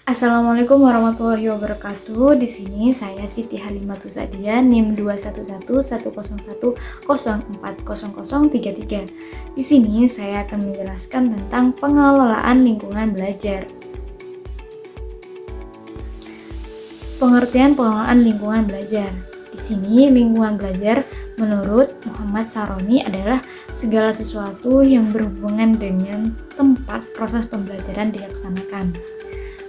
Assalamualaikum warahmatullahi wabarakatuh. Di sini saya Siti Halimatus Sadia, NIM 211101040040033. Di sini saya akan menjelaskan tentang pengelolaan lingkungan belajar. Pengertian pengelolaan lingkungan belajar. Di sini lingkungan belajar menurut Muhammad Saroni adalah segala sesuatu yang berhubungan dengan tempat proses pembelajaran dilaksanakan.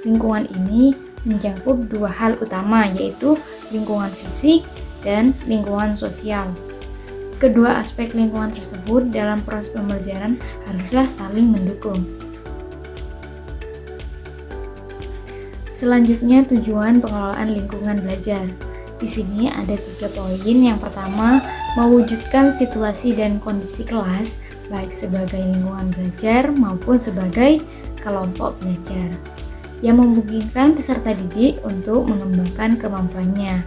Lingkungan ini mencakup dua hal utama, yaitu lingkungan fisik dan lingkungan sosial. Kedua aspek lingkungan tersebut dalam proses pembelajaran haruslah saling mendukung. Selanjutnya, tujuan pengelolaan lingkungan belajar. Di sini ada 3 poin. Yang pertama, mewujudkan situasi dan kondisi kelas baik sebagai lingkungan belajar maupun sebagai kelompok belajar yang memungkinkan peserta didik untuk mengembangkan kemampuannya.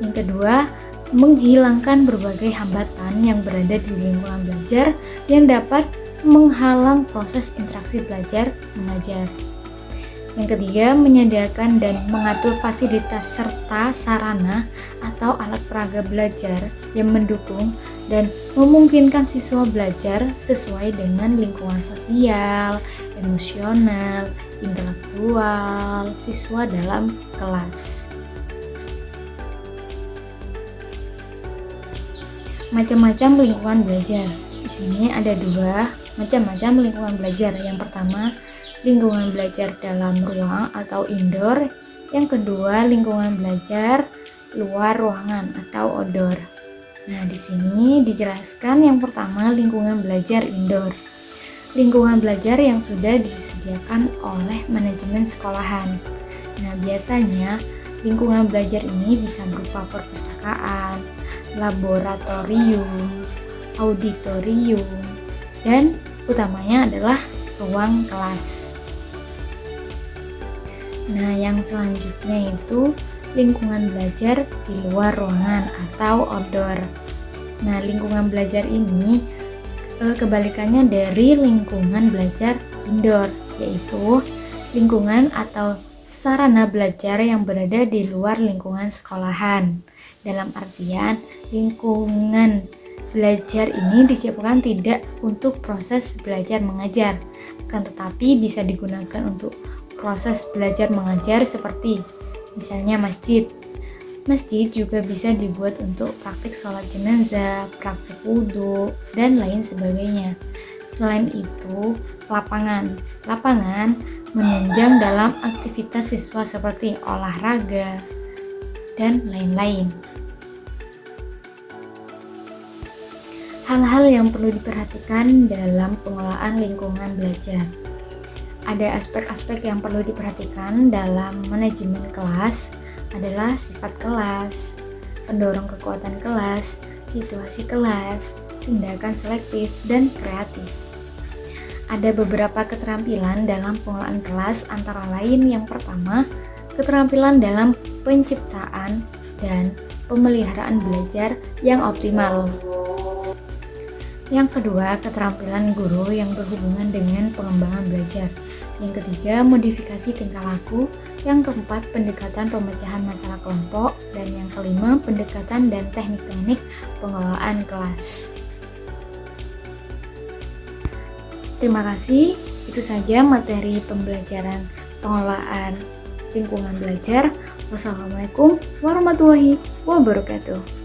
Yang kedua, menghilangkan berbagai hambatan yang berada di lingkungan belajar yang dapat menghalang proses interaksi belajar mengajar. Yang ketiga, menyediakan dan mengatur fasilitas serta sarana atau alat peraga belajar yang mendukung dan memungkinkan siswa belajar sesuai dengan lingkungan sosial, emosional, intelektual siswa dalam kelas. Macam-macam lingkungan belajar. Di sini ada 2 macam-macam lingkungan belajar. Yang pertama, lingkungan belajar dalam ruang atau indoor. Yang kedua, lingkungan belajar luar ruangan atau outdoor. Nah, di sini dijelaskan yang pertama lingkungan belajar indoor. Lingkungan belajar yang sudah disediakan oleh manajemen sekolahan. Nah, biasanya lingkungan belajar ini bisa berupa perpustakaan, laboratorium, auditorium, dan utamanya adalah ruang kelas. Nah, yang selanjutnya itu lingkungan belajar di luar ruangan atau outdoor. Nah, lingkungan belajar ini kebalikannya dari lingkungan belajar indoor, yaitu lingkungan atau sarana belajar yang berada di luar lingkungan sekolahan. Dalam artian, lingkungan belajar ini diciptakan tidak untuk proses belajar mengajar, akan tetapi bisa digunakan untuk proses belajar mengajar seperti misalnya masjid. Masjid juga bisa dibuat untuk praktik sholat jenazah, praktik wudhu, dan lain sebagainya. Selain itu, lapangan menunjang dalam aktivitas siswa seperti olahraga, dan lain-lain. Hal-hal yang perlu diperhatikan dalam pengelolaan lingkungan belajar. Ada aspek-aspek yang perlu diperhatikan dalam manajemen kelas adalah sifat kelas, pendorong kekuatan kelas, situasi kelas, tindakan selektif, dan kreatif. Ada beberapa keterampilan dalam pengelolaan kelas, antara lain yang pertama, keterampilan dalam penciptaan dan pemeliharaan belajar yang optimal. Yang kedua, keterampilan guru yang berhubungan dengan pengembangan belajar. Yang ketiga, modifikasi tingkah laku. Yang keempat, pendekatan pemecahan masalah kelompok. Dan yang kelima, pendekatan dan teknik-teknik pengelolaan kelas. Terima kasih. Itu saja materi pembelajaran pengelolaan lingkungan belajar. Wassalamualaikum warahmatullahi wabarakatuh.